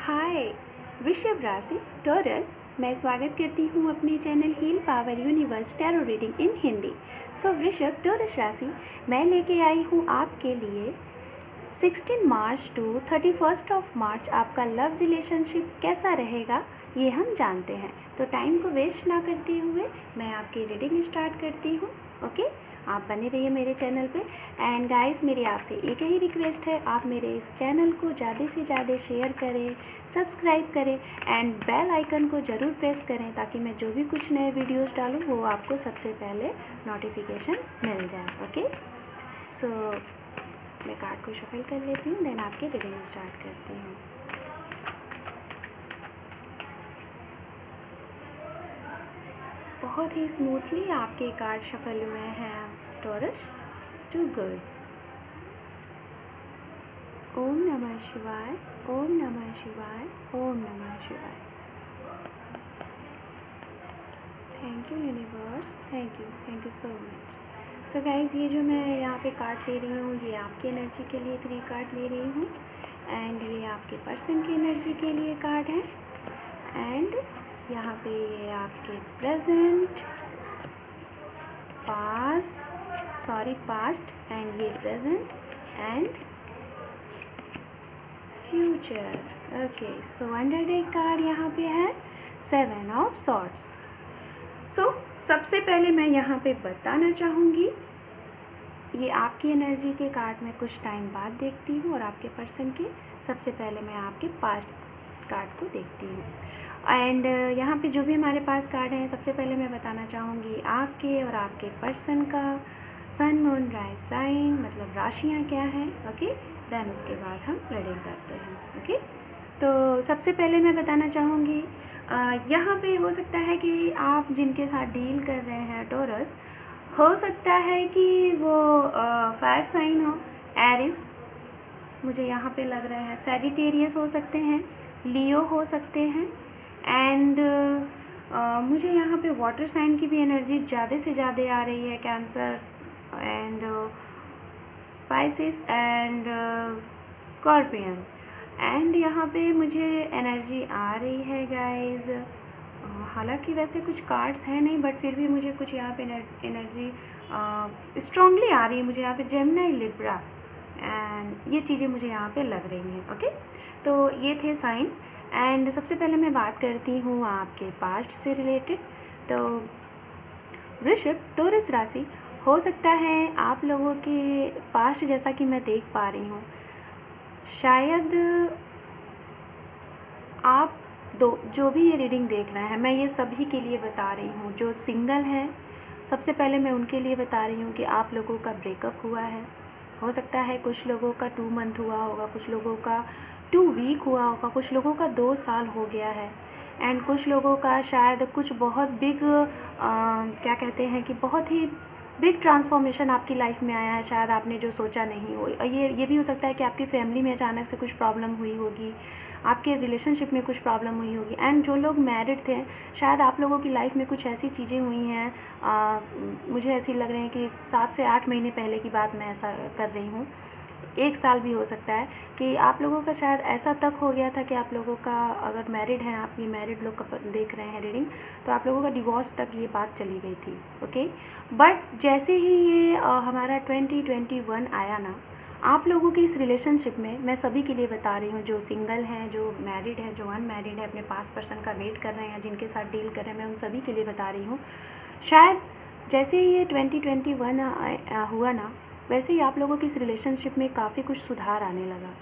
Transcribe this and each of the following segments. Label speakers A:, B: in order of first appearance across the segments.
A: हाय वृषभ राशि टॉरस। मैं स्वागत करती हूँ अपने channel heal power universe tarot reading in Hindi. So वृषभ टॉरस राशि मैं लेके आई हूँ आपके लिए 16 मार्च टू 31 ऑफ मार्च आपका लव रिलेशनशिप कैसा रहेगा ये हम जानते हैं। तो टाइम को वेस्ट ना करते हुए मैं आपकी रीडिंग स्टार्ट करती हूँ। ओके, आप बने रहिए मेरे चैनल पे। एंड गाइस, मेरी आपसे एक ही रिक्वेस्ट है, आप मेरे इस चैनल को ज़्यादा से ज़्यादा शेयर करें, सब्सक्राइब करें एंड बेल आइकन को ज़रूर प्रेस करें ताकि मैं जो भी कुछ नए वीडियोस डालूँ वो आपको सबसे पहले नोटिफिकेशन मिल जाए। ओके, सो मैं कार्ड को शफल कर लेती हूँ, देन आपके रीडिंग स्टार्ट करती हूँ। बहुत ही स्मूथली आपके कार्ड शफल हुए हैं टॉरस। To good. ओम नमः शिवाय, ओम नमः शिवाय, ओम नमः शिवाय। Thank you universe, thank you so much. So guys, ये जो मैं यहाँ पे कार्ड ले रही हूँ ये आपकी एनर्जी के लिए 3 कार्ड ले रही हूँ एंड ये आपके पर्सन की एनर्जी के लिए कार्ड है एंड यहाँ पे ये आपके प्रेजेंट पास्ट एंड ये present and future. Okay, so under deck card यहाँ पे है 7 ऑफ सॉर्ड्स। सो सबसे पहले मैं यहाँ पे बताना चाहूँगी, ये आपकी एनर्जी के कार्ड में कुछ टाइम बाद देखती हूँ और आपके पर्सन के सबसे पहले मैं आपके पास्ट कार्ड को देखती हूँ। एंड यहाँ पे जो भी हमारे पास कार्ड हैं सबसे पहले मैं बताना चाहूँगी आपके और आपके पर्सन का सन मून राइज साइन मतलब राशियाँ क्या हैं। ओके, देन उसके बाद हम रीडिंग करते हैं। ओके, तो सबसे पहले मैं बताना चाहूँगी यहाँ पे हो सकता है कि आप जिनके साथ डील कर रहे हैं टॉरस, हो सकता है कि वो फायर साइन हो, एरिस मुझे यहाँ पे लग रहा है, सैजिटेरियस हो सकते हैं, लियो हो सकते हैं एंड मुझे यहाँ पे वाटर साइन की भी एनर्जी ज़्यादा से ज़्यादा आ रही है, cancer and Pisces and scorpion. And यहाँ पे मुझे एनर्जी आ रही है गाइस, हालांकि वैसे कुछ कार्ड्स हैं नहीं बट फिर भी मुझे कुछ यहाँ पे एनर्जी स्ट्रांगली आ रही है। मुझे यहाँ पे जेमिनी, लिब्रा एंड ये चीज़ें मुझे यहाँ पे लग रही हैं। ओके, तो ये थे साइन एंड सबसे पहले मैं बात करती हूँ आपके पास्ट से रिलेटेड। तो वृषभ टॉरस राशि, हो सकता है आप लोगों के पास्ट जैसा कि मैं देख पा रही हूँ, शायद आप जो भी ये रीडिंग देख रहे हैं, मैं ये सभी के लिए बता रही हूँ। जो सिंगल हैं सबसे पहले मैं उनके लिए बता रही हूँ कि आप लोगों का ब्रेकअप हुआ है। हो सकता है कुछ लोगों का 2 मंथ हुआ होगा, कुछ लोगों का 2 वीक हुआ होगा, कुछ लोगों का 2 साल हो गया है एंड कुछ लोगों का शायद कुछ बहुत बिग क्या कहते हैं कि बहुत ही बिग ट्रांसफॉर्मेशन आपकी लाइफ में आया है, शायद आपने जो सोचा नहीं हो। ये भी हो सकता है कि आपकी फैमिली में अचानक से कुछ प्रॉब्लम हुई होगी, आपके रिलेशनशिप में कुछ प्रॉब्लम हुई होगी एंड जो लोग मैरिड थे शायद आप लोगों की लाइफ में कुछ ऐसी चीज़ें हुई हैं। मुझे ऐसी लग रही है कि 7 से 8 महीने पहले की बात मैं ऐसा कर रही हूँ, 1 साल भी हो सकता है कि आप लोगों का शायद ऐसा तक हो गया था कि आप लोगों का, अगर मैरिड हैं आप, ये मैरिड लोग का देख रहे हैं रीडिंग, तो आप लोगों का डिवोर्स तक ये बात चली गई थी। ओके, बट जैसे ही ये हमारा 2021 आया ना, आप लोगों के इस रिलेशनशिप में, मैं सभी के लिए बता रही हूँ, जो सिंगल हैं, जो मैरिड हैं, जो अनमैरिड है, अपने पास पर्सन का वेट कर रहे हैं, जिनके साथ डील कर रहे हैं, मैं उन सभी के लिए बता रही हूँ, शायद जैसे ही ये 2021 हुआ ना, वैसे ही आप लोगों की इस रिलेशनशिप में काफ़ी कुछ सुधार आने लगा।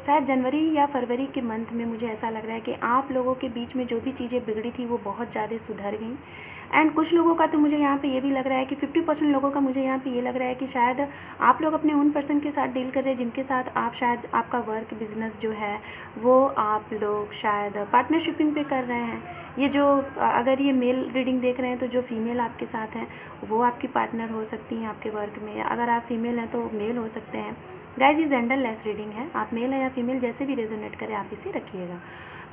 A: शायद जनवरी या फरवरी के मंथ में मुझे ऐसा लग रहा है कि आप लोगों के बीच में जो भी चीज़ें बिगड़ी थी वो बहुत ज़्यादा सुधर गई एंड कुछ लोगों का तो मुझे यहाँ पे ये भी लग रहा है कि 50% लोगों का मुझे यहाँ पे ये लग रहा है कि शायद आप लोग अपने उन पर्सन के साथ डील कर रहे हैं जिनके साथ आप शायद आपका वर्क बिजनेस जो है वो आप लोग शायद पार्टनरशिपिंग पे कर रहे हैं। ये जो अगर ये मेल रीडिंग देख रहे हैं तो जो फीमेल आपके साथ हैं वो आपकी पार्टनर हो सकती हैं आपके वर्क में, या अगर आप फीमेल हैं तो मेल हो सकते हैं। गाइज ये जेंडर लेस रीडिंग है, आप मेल है या फीमेल जैसे भी रेजोनेट करें आप इसे रखिएगा।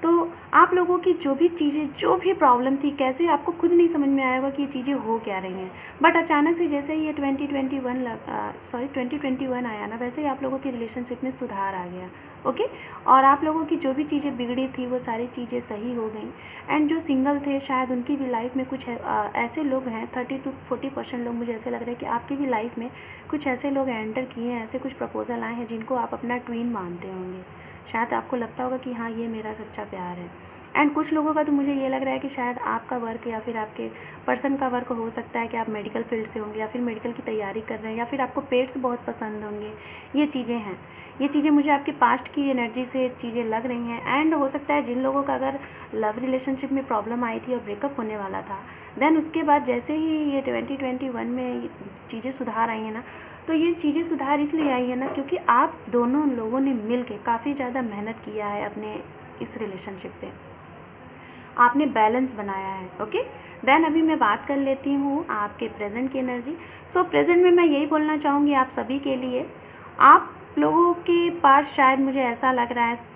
A: तो आप लोगों की जो भी चीज़ें, जो भी प्रॉब्लम थी, कैसे आपको खुद नहीं समझ में आएगा कि ये चीज़ें हो क्या रही हैं, बट अचानक से जैसे ही ये 2021 आया ना, वैसे ही आप लोगों की रिलेशनशिप में सुधार आ गया। ओके, और आप लोगों की जो भी चीज़ें बिगड़ी थी वो सारी चीज़ें सही हो गई। एंड जो सिंगल थे शायद उनकी भी लाइफ में कुछ ऐसे लोग हैं, 30 to 40% लोग मुझे ऐसे लग रहा है कि आपकी भी लाइफ में कुछ ऐसे लोग एंटर किए हैं, ऐसे कुछ प्रपोजल आए हैं जिनको आप अपना ट्विन मानते होंगे। शायद आपको लगता होगा कि हाँ ये मेरा सच्चा प्यार है। एंड कुछ लोगों का तो मुझे ये लग रहा है कि शायद आपका वर्क या फिर आपके पर्सन का वर्क हो सकता है कि आप मेडिकल फील्ड से होंगे या फिर मेडिकल की तैयारी कर रहे हैं या फिर आपको पेट्स बहुत पसंद होंगे। ये चीज़ें हैं, ये चीज़ें मुझे आपके पास्ट की एनर्जी से चीज़ें लग रही हैं। एंड हो सकता है जिन लोगों का अगर लव रिलेशनशिप में प्रॉब्लम आई थी और ब्रेकअप होने वाला था, देन उसके बाद जैसे ही ये 2021 में चीज़ें सुधार आई हैं ना, तो ये चीज़ें सुधार इसलिए आई है ना क्योंकि आप दोनों लोगों ने मिल के काफ़ी ज़्यादा मेहनत किया है अपने इस रिलेशनशिप पे, आपने बैलेंस बनाया है। ओके, देन अभी मैं बात कर लेती हूँ आपके प्रेजेंट की एनर्जी। सो प्रेजेंट में मैं यही बोलना चाहूँगी आप सभी के लिए, आप लोगों के पास शायद मुझे ऐसा लग रहा है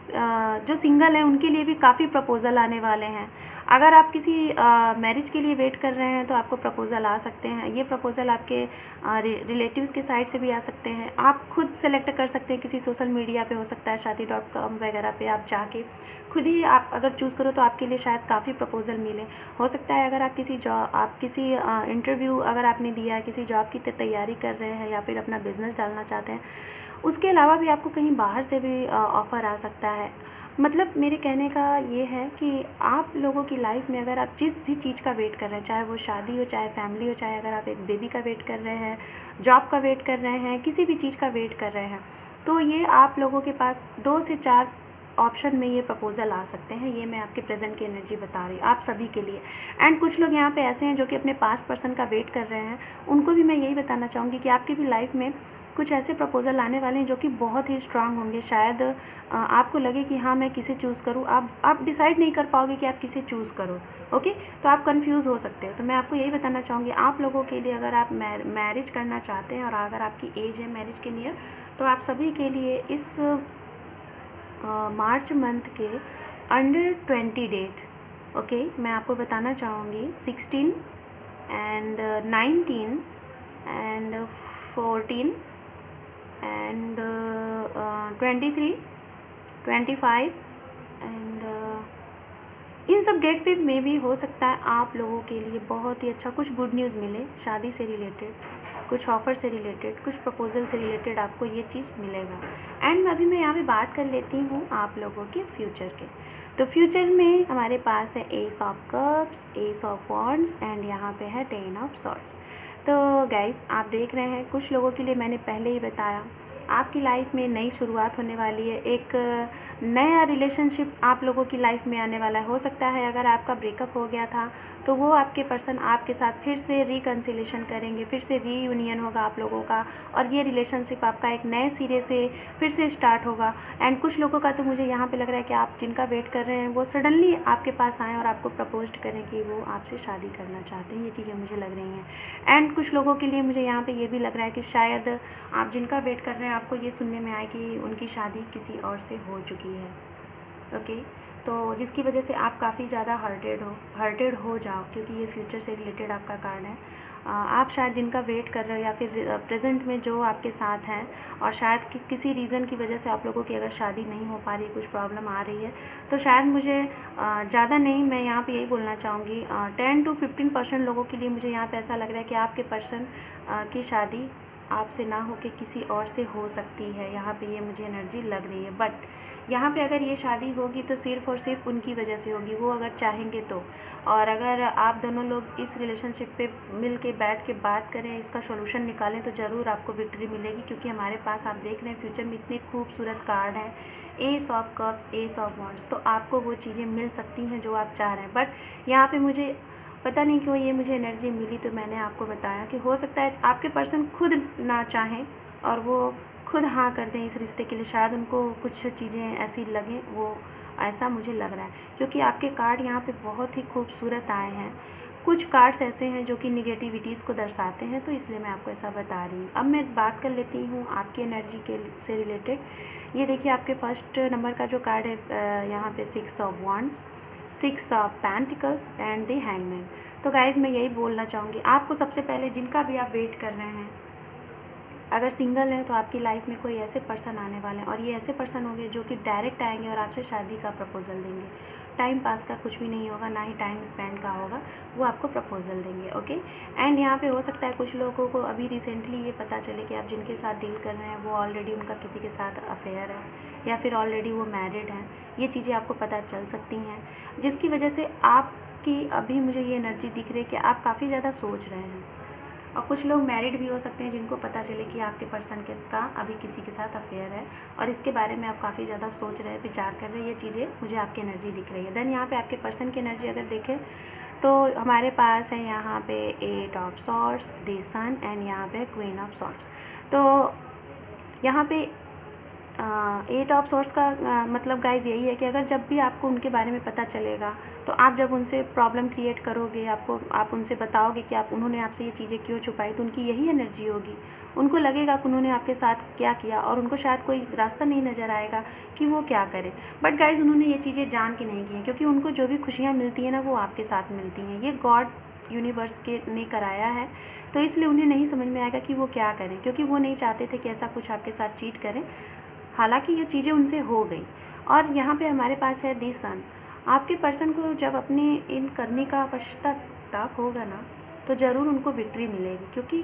A: जो सिंगल है उनके लिए भी काफ़ी प्रपोज़ल आने वाले हैं। अगर आप किसी मैरिज के लिए वेट कर रहे हैं तो आपको प्रपोज़ल आ सकते हैं। ये प्रपोज़ल आपके रिलेटिव्स के साइड से भी आ सकते हैं। आप खुद सेलेक्ट कर सकते हैं, किसी सोशल मीडिया पे हो सकता है, shaadi.com वगैरह पे आप जाके खुद ही आप अगर चूज़ करो तो आपके लिए शायद काफ़ी प्रपोज़ल मिले। हो सकता है अगर आप किसी इंटरव्यू अगर आपने दिया है, किसी जॉब की तैयारी कर रहे हैं या फिर अपना बिज़नेस डालना चाहते हैं, उसके अलावा भी आपको कहीं बाहर से भी ऑफ़र आ सकता है। मतलब मेरे कहने का ये है कि आप लोगों की लाइफ में अगर आप जिस भी चीज़ का वेट कर रहे हैं, चाहे वो शादी हो, चाहे फैमिली हो, चाहे अगर आप एक बेबी का वेट कर रहे हैं, जॉब का वेट कर रहे हैं, किसी भी चीज़ का वेट कर रहे हैं, तो ये आप लोगों के पास 2 से 4 ऑप्शन में ये प्रपोज़ल आ सकते हैं। ये मैं आपके प्रेजेंट की एनर्जी बता रही हूँ आप सभी के लिए। एंड कुछ लोग यहाँ पे ऐसे हैं जो कि अपने पास्ट पर्सन का वेट कर रहे हैं, उनको भी मैं यही बताना चाहूँगी कि आपकी भी लाइफ में कुछ ऐसे प्रपोज़ल आने वाले हैं जो कि बहुत ही स्ट्रांग होंगे। शायद आपको लगे कि हाँ मैं किसे चूज़ करूँ, आप डिसाइड नहीं कर पाओगे कि आप किसे चूज़ करो। ओके, तो आप कंफ्यूज हो सकते हो। तो मैं आपको यही बताना चाहूँगी आप लोगों के लिए, अगर आप मैरिज करना चाहते हैं और अगर आपकी एज है मैरिज के नियर, तो आप सभी के लिए इस मार्च मंथ के अंडर 20 डेट, ओके, मैं आपको बताना चाहूँगी 16 and 19 and 14 and 23, 25 and in सब डेट पे मे भी हो सकता है आप लोगों के लिए बहुत ही अच्छा कुछ गुड न्यूज़ मिले, शादी से रिलेटेड, कुछ ऑफ़र से रिलेटेड, कुछ प्रपोजल से रिलेटेड आपको ये चीज़ मिलेगा। एंड अभी मैं यहाँ पे बात कर लेती हूँ आप लोगों के फ्यूचर के। तो फ्यूचर में हमारे पास है S of cups, S of wands and यहाँ पे है 10 ऑफ सॉर्ड्स। तो गाइस आप देख रहे हैं कुछ लोगों के लिए मैंने पहले ही बताया आपकी लाइफ में नई शुरुआत होने वाली है, एक नया रिलेशनशिप आप लोगों की लाइफ में आने वाला है। हो सकता है अगर आपका ब्रेकअप हो गया था तो वो आपके पर्सन आपके साथ फिर से रिकन्सिलेशन करेंगे, फिर से रीयूनियन होगा आप लोगों का और ये रिलेशनशिप आपका एक नए सिरे से फिर से स्टार्ट होगा। एंड कुछ लोगों का तो मुझे यहाँ पे लग रहा है कि आप जिनका वेट कर रहे हैं वो सडनली आपके पास आएँ और आपको प्रपोज करें कि वो आपसे शादी करना चाहते हैं। ये चीज़ें मुझे लग रही हैं। एंड कुछ लोगों के लिए मुझे यहाँ पे ये भी लग रहा है कि शायद आप जिनका वेट कर रहे हैं आपको ये सुनने में आए कि उनकी शादी किसी और से हो चुकी है। ओके, तो जिसकी वजह से आप काफ़ी ज़्यादा हर्टेड हो जाओ, क्योंकि ये फ्यूचर से रिलेटेड आपका कार्ड है। आप शायद जिनका वेट कर रहे हो या फिर प्रेजेंट में जो आपके साथ हैं और शायद किसी रीज़न की वजह से आप लोगों की अगर शादी नहीं हो पा रही, कुछ प्रॉब्लम आ रही है, तो शायद मुझे ज़्यादा नहीं, मैं यहाँ पे यही बोलना चाहूँगी 10 to 15% लोगों के लिए मुझे यहाँ पे ऐसा लग रहा है कि आपके पर्सन की शादी आपसे ना हो के किसी और से हो सकती है। यहाँ पे ये मुझे एनर्जी लग रही है। बट यहाँ पे अगर ये शादी होगी तो सिर्फ़ और सिर्फ उनकी वजह से होगी, वो अगर चाहेंगे तो। और अगर आप दोनों लोग इस रिलेशनशिप पे मिल के बैठ के बात करें, इसका सोल्यूशन निकालें, तो ज़रूर आपको विक्ट्री मिलेगी। क्योंकि हमारे पास आप देख रहे हैं फ्यूचर में इतने खूबसूरत कार्ड हैं, S of cups, S of wands, तो आपको वो चीज़ें मिल सकती हैं जो आप चाह रहे हैं। बट यहाँ पर मुझे पता नहीं क्यों ये मुझे एनर्जी मिली, तो मैंने आपको बताया कि हो सकता है आपके पर्सन खुद ना चाहें और वो खुद हाँ कर दें इस रिश्ते के लिए। शायद उनको कुछ चीज़ें ऐसी लगें, वो ऐसा मुझे लग रहा है। क्योंकि आपके कार्ड यहाँ पे बहुत ही खूबसूरत आए हैं, कुछ कार्ड्स ऐसे हैं जो कि निगेटिविटीज़ को दर्शाते हैं, तो इसलिए मैं आपको ऐसा बता रही हूँ। अब मैं बात कर लेती हूँ आपकी एनर्जी के से रिलेटेड। ये देखिए आपके फर्स्ट नंबर का जो कार्ड है यहाँ पे 6 of wands, 6 of pentacles and the hangman. तो गाइज़ मैं यही बोलना चाहूँगी आपको, सबसे पहले जिनका भी आप वेट कर रहे हैं, अगर सिंगल है तो आपकी लाइफ में कोई ऐसे पर्सन आने वाले हैं, और ये ऐसे पर्सन होंगे जो कि डायरेक्ट आएंगे और आपसे शादी का प्रपोज़ल देंगे। टाइम पास का कुछ भी नहीं होगा, ना ही टाइम स्पेंड का होगा, वो आपको प्रपोज़ल देंगे। ओके, एंड यहाँ पे हो सकता है कुछ लोगों को अभी रिसेंटली ये पता चले कि आप जिनके साथ डील कर रहे हैं वो ऑलरेडी उनका किसी के साथ अफेयर है, या फिर ऑलरेडी वो मैरिड हैं। ये चीज़ें आपको पता चल सकती हैं, जिसकी वजह से आपकी अभी मुझे ये एनर्जी दिख रही है कि आप काफ़ी ज़्यादा सोच रहे हैं। और कुछ लोग मैरिड भी हो सकते हैं जिनको पता चले कि आपके पर्सन का अभी किसी के साथ अफेयर है, और इसके बारे में आप काफ़ी ज़्यादा सोच रहे हैं, विचार कर रहे हैं। ये चीज़ें मुझे आपकी एनर्जी दिख रही है। देन यहाँ पे आपके पर्सन की एनर्जी अगर देखें तो हमारे पास है यहाँ पे 8 of swords, the sun, and यहाँ पे क्वीन ऑफ सॉर्ड्स। तो यहाँ पे 8 ऑफ सॉर्ड्स का मतलब गाइज यही है कि अगर जब भी आपको उनके बारे में पता चलेगा, तो आप जब उनसे प्रॉब्लम क्रिएट करोगे, आप उनसे बताओगे कि उन्होंने आपसे ये चीज़ें क्यों छुपाई, तो उनकी यही एनर्जी होगी। उनको लगेगा कि उन्होंने आपके साथ क्या किया, और उनको शायद कोई रास्ता नहीं नज़र आएगा कि वो क्या करें। बट गाइज उन्होंने ये चीज़ें जान के नहीं की हैं, क्योंकि उनको जो भी खुशियाँ मिलती हैं ना, वो आपके साथ मिलती हैं। ये गॉड यूनिवर्स के ने कराया है, तो इसलिए उन्हें नहीं समझ में आएगा कि वो क्या करें, क्योंकि वो नहीं चाहते थे कि ऐसा कुछ आपके साथ चीट करें। हालांकि ये चीज़ें उनसे हो गई। और यहाँ पे हमारे पास है दी सन। आपके पर्सन को जब अपने इन करने का पश्चाताप होगा ना, तो ज़रूर उनको विक्ट्री मिलेगी, क्योंकि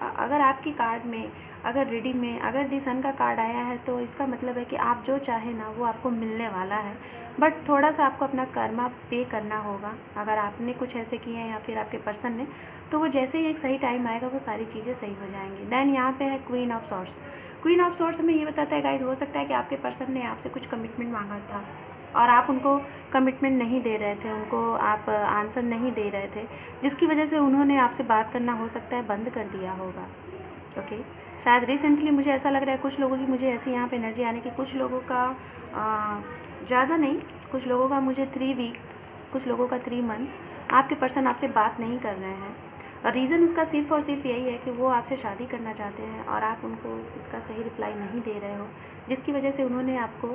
A: अगर आपकी कार्ड में, अगर रीडिंग में अगर दी सन का कार्ड आया है, तो इसका मतलब है कि आप जो चाहें ना वो आपको मिलने वाला है। बट थोड़ा सा आपको अपना कर्मा पे करना होगा, अगर आपने कुछ ऐसे किए हैं या फिर आपके पर्सन ने, तो वो जैसे ही एक सही टाइम आएगा वो सारी चीज़ें सही हो जाएंगी। देन यहाँ पे है queen of swords. Queen of swords हमें ये बताता है गाइस, हो सकता है कि आपके पर्सन ने आपसे कुछ कमिटमेंट मांगा था और आप उनको कमिटमेंट नहीं दे रहे थे, उनको आप आंसर नहीं दे रहे थे, जिसकी वजह से उन्होंने आपसे बात करना हो सकता है बंद कर दिया होगा। ओके, शायद रिसेंटली मुझे ऐसा लग रहा है, कुछ लोगों की मुझे ऐसी यहाँ पे एनर्जी आने की, कुछ लोगों का ज़्यादा नहीं, कुछ लोगों का मुझे 3 वीक, कुछ लोगों का 3 मंथ आपके पर्सन आपसे बात नहीं कर रहे हैं। और रीज़न उसका सिर्फ़ और सिर्फ यही है कि वो आपसे शादी करना चाहते हैं और आप उनको इसका सही रिप्लाई नहीं दे रहे हो, जिसकी वजह से उन्होंने आपको,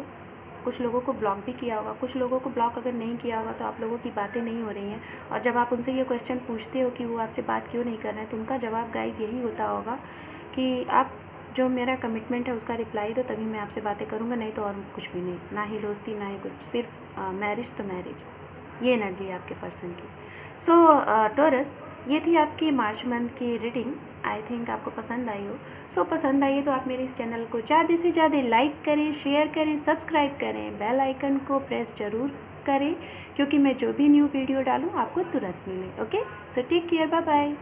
A: कुछ लोगों को ब्लॉक भी किया होगा। कुछ लोगों को ब्लॉक अगर नहीं किया होगा तो आप लोगों की बातें नहीं हो रही हैं, और जब आप उनसे ये क्वेश्चन पूछते हो कि वो आपसे बात क्यों नहीं कर रहे हैं, तो उनका जवाब गाइज यही होता होगा कि आप जो मेरा कमिटमेंट है उसका रिप्लाई दो, तभी मैं आपसे बातें करूँगा, नहीं तो और कुछ भी नहीं, ना ही दोस्ती, ना ही कुछ, सिर्फ मैरिज तो मैरिज। ये एनर्जी है आपके पर्सन की। सो टॉरस, ये थी आपकी मार्च मंथ की रीडिंग। आई थिंक आपको पसंद आई हो। सो पसंद आई है तो आप मेरे इस चैनल को ज़्यादा से ज़्यादा लाइक करें, शेयर करें, सब्सक्राइब करें, बेल आइकन को प्रेस ज़रूर करें, क्योंकि मैं जो भी न्यू वीडियो डालूँ आपको तुरंत मिले। Okay, so take care, bye bye.